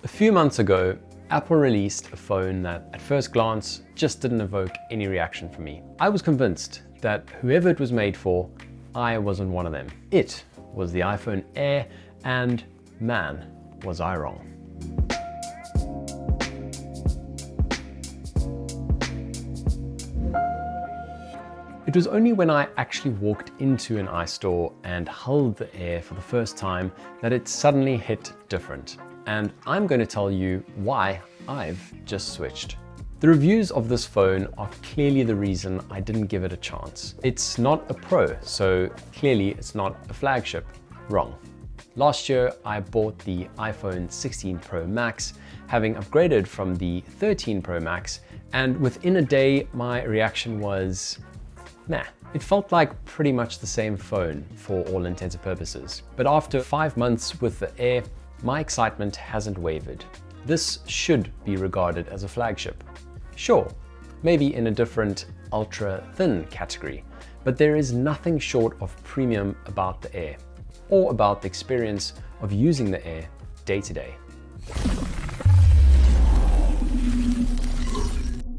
A few months ago, Apple released a phone that at first glance just didn't evoke any reaction from me. I was convinced that whoever it was made for, I wasn't one of them. It was the iPhone Air, and man, was I wrong. It was only when I actually walked into an iStore and held the Air for the first time that it suddenly hit different. And I'm going to tell you why I've just switched. The reviews of this phone are clearly the reason I didn't give it a chance. It's not a Pro, so clearly it's not a flagship. Wrong. Last year, I bought the iPhone 16 Pro Max, having upgraded from the 13 Pro Max, and within a day, my reaction was, nah. It felt like pretty much the same phone for all intents and purposes. But after 5 months with the Air, my excitement hasn't wavered. This should be regarded as a flagship. Sure, maybe in a different ultra-thin category, but there is nothing short of premium about the Air, or about the experience of using the Air day to day.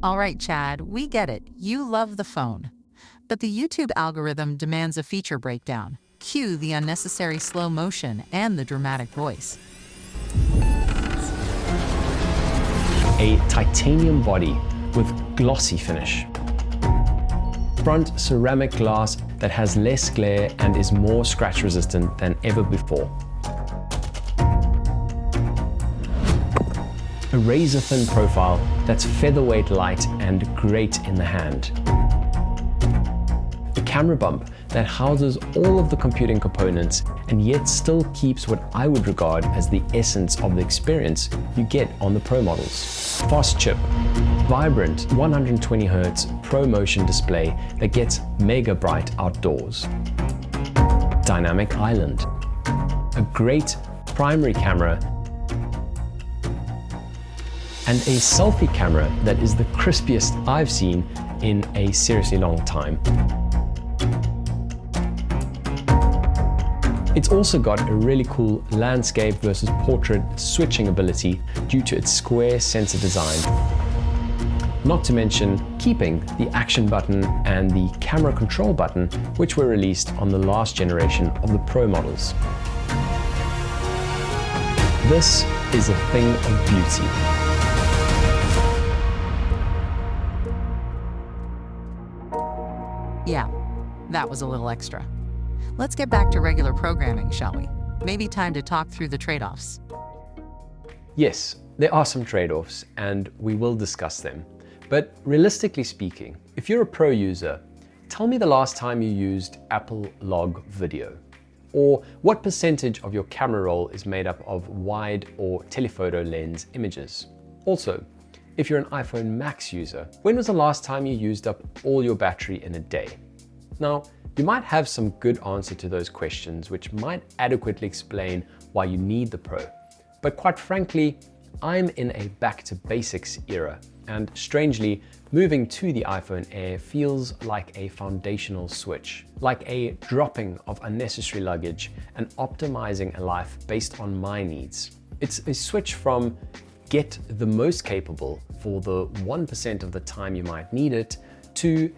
All right, Chad, we get it. You love the phone. But the YouTube algorithm demands a feature breakdown. Cue the unnecessary slow motion and the dramatic voice. A titanium body with glossy finish. Front ceramic glass that has less glare and is more scratch resistant than ever before. A razor thin profile that's featherweight light and great in the hand. A camera bump that houses all of the computing components and yet still keeps what I would regard as the essence of the experience you get on the Pro models. Fast chip, vibrant 120Hz ProMotion display that gets mega bright outdoors. Dynamic island, a great primary camera, and a selfie camera that is the crispiest I've seen in a seriously long time. It's also got a really cool landscape versus portrait switching ability due to its square sensor design. Not to mention keeping the action button and the camera control button, which were released on the last generation of the Pro models. This is a thing of beauty. Yeah, that was a little extra. Let's get back to regular programming, shall we? Maybe time to talk through the trade-offs. Yes, there are some trade-offs, and we will discuss them. But realistically speaking, if you're a Pro user, tell me the last time you used Apple Log Video. Or what percentage of your camera roll is made up of wide or telephoto lens images. Also, if you're an iPhone Max user, when was the last time you used up all your battery in a day? Now, you might have some good answer to those questions, which might adequately explain why you need the Pro. But quite frankly, I'm in a back to basics era, and strangely, moving to the iPhone Air feels like a foundational switch, like a dropping of unnecessary luggage and optimizing a life based on my needs. It's a switch from get the most capable for the 1% of the time you might need it, to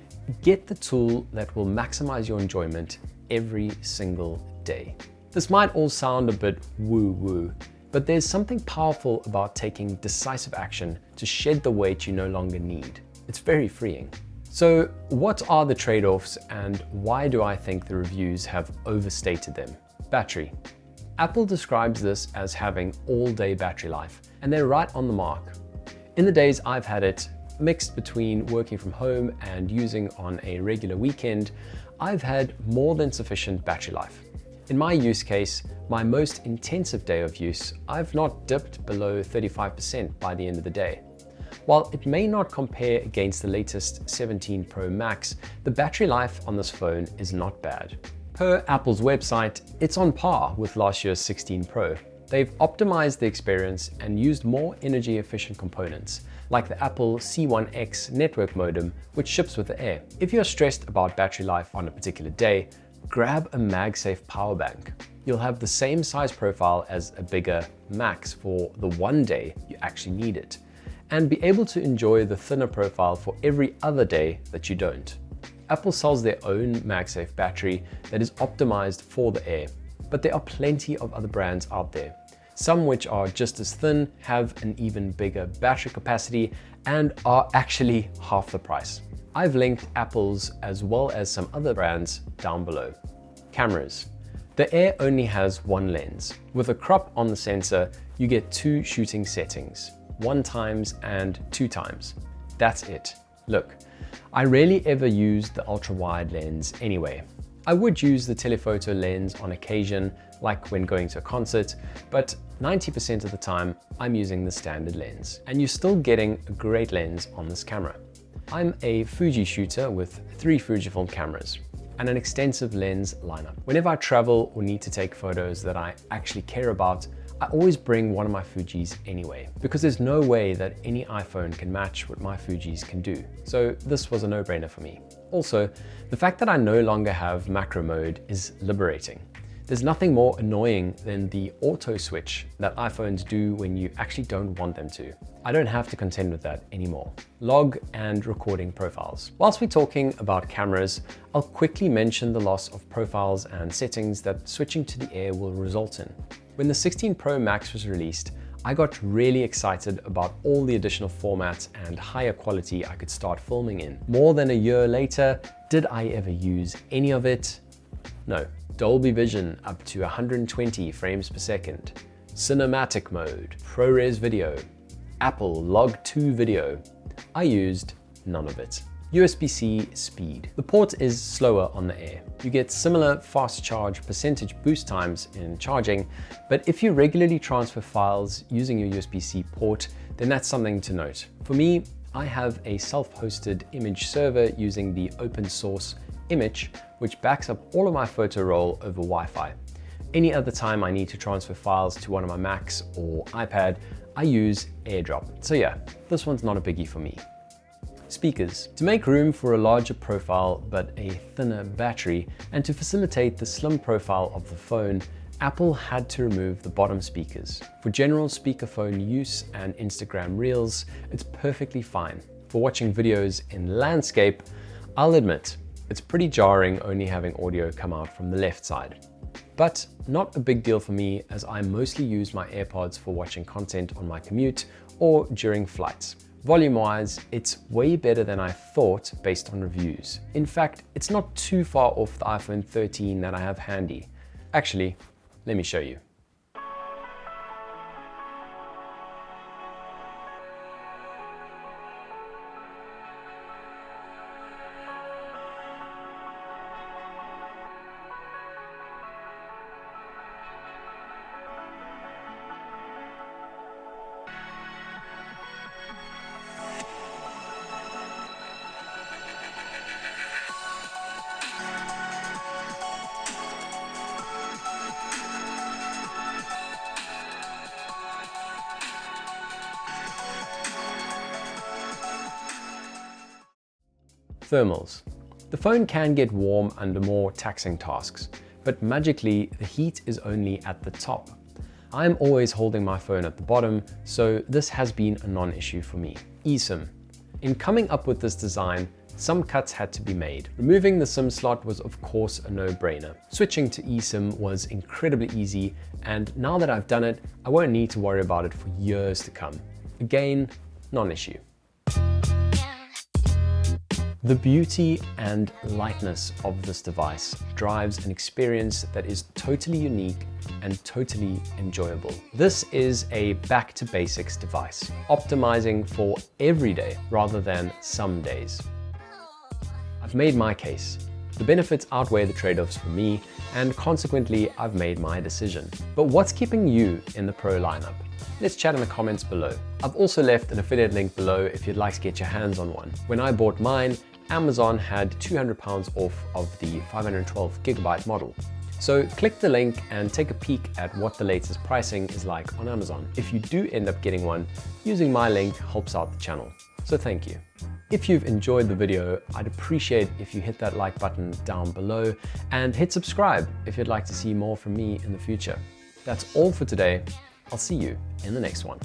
get the tool that will maximize your enjoyment every single day. This might all sound a bit woo-woo, but there's something powerful about taking decisive action to shed the weight you no longer need. It's very freeing. So what are the trade-offs, and why do I think the reviews have overstated them? Battery. Apple describes this as having all-day battery life, and they're right on the mark. In the days I've had it, mixed between working from home and using on a regular weekend, I've had more than sufficient battery life. In my use case, my most intensive day of use, I've not dipped below 35% by the end of the day. While it may not compare against the latest 17 Pro Max, the battery life on this phone is not bad. Per Apple's website, it's on par with last year's 16 Pro. They've optimized the experience and used more energy efficient components, like the Apple C1X network modem, which ships with the Air. If you're stressed about battery life on a particular day, grab a MagSafe power bank. You'll have the same size profile as a bigger Max for the one day you actually need it, and be able to enjoy the thinner profile for every other day that you don't. Apple sells their own MagSafe battery that is optimized for the Air, but there are plenty of other brands out there. Some which are just as thin, have an even bigger battery capacity, and are actually half the price. I've linked Apple's as well as some other brands down below. Cameras. The Air only has one lens. With a crop on the sensor, you get 2 shooting settings, 1x and 2x. That's it. Look, I rarely ever use the ultra-wide lens anyway. I would use the telephoto lens on occasion, like when going to a concert, but 90% of the time I'm using the standard lens. And you're still getting a great lens on this camera. I'm a Fuji shooter with 3 Fujifilm cameras and an extensive lens lineup. Whenever I travel or need to take photos that I actually care about, I always bring one of my Fujis anyway, because there's no way that any iPhone can match what my Fujis can do. So this was a no-brainer for me. Also, the fact that I no longer have macro mode is liberating. There's nothing more annoying than the auto switch that iPhones do when you actually don't want them to. I don't have to contend with that anymore. Log and recording profiles. Whilst we're talking about cameras, I'll quickly mention the loss of profiles and settings that switching to the Air will result in. When the 16 Pro Max was released, I got really excited about all the additional formats and higher quality I could start filming in. More than a year later, did I ever use any of it? No. Dolby Vision up to 120 frames per second, cinematic mode, ProRes video, Apple Log 2 video. I used none of it. USB-C speed. The port is slower on the Air. You get similar fast charge percentage boost times in charging, but if you regularly transfer files using your USB-C port, then that's something to note. For me, I have a self-hosted image server using the open source Image, which backs up all of my photo roll over Wi-Fi. Any other time I need to transfer files to one of my Macs or iPad, I use AirDrop. So yeah, this one's not a biggie for me. Speakers. To make room for a larger profile but a thinner battery, and to facilitate the slim profile of the phone, Apple had to remove the bottom speakers. For general speakerphone use and Instagram Reels, it's perfectly fine. For watching videos in landscape, I'll admit, it's pretty jarring only having audio come out from the left side. But not a big deal for me, as I mostly use my AirPods for watching content on my commute or during flights. Volume-wise, it's way better than I thought based on reviews. In fact, it's not too far off the iPhone 13 that I have handy. Actually, let me show you. Thermals. The phone can get warm under more taxing tasks, but magically the heat is only at the top. I'm always holding my phone at the bottom, so this has been a non-issue for me. eSIM. In coming up with this design, some cuts had to be made. Removing the SIM slot was of course a no-brainer. Switching to eSIM was incredibly easy, and now that I've done it, I won't need to worry about it for years to come. Again, non-issue. The beauty and lightness of this device drives an experience that is totally unique and totally enjoyable. This is a back to basics device, optimizing for every day rather than some days. I've made my case. The benefits outweigh the trade-offs for me, and consequently, I've made my decision. But what's keeping you in the Pro lineup? Let's chat in the comments below. I've also left an affiliate link below if you'd like to get your hands on one. When I bought mine, Amazon had £200 off of the 512GB model. So click the link and take a peek at what the latest pricing is like on Amazon. If you do end up getting one, using my link helps out the channel. So thank you. If you've enjoyed the video, I'd appreciate if you hit that like button down below and hit subscribe if you'd like to see more from me in the future. That's all for today. I'll see you in the next one.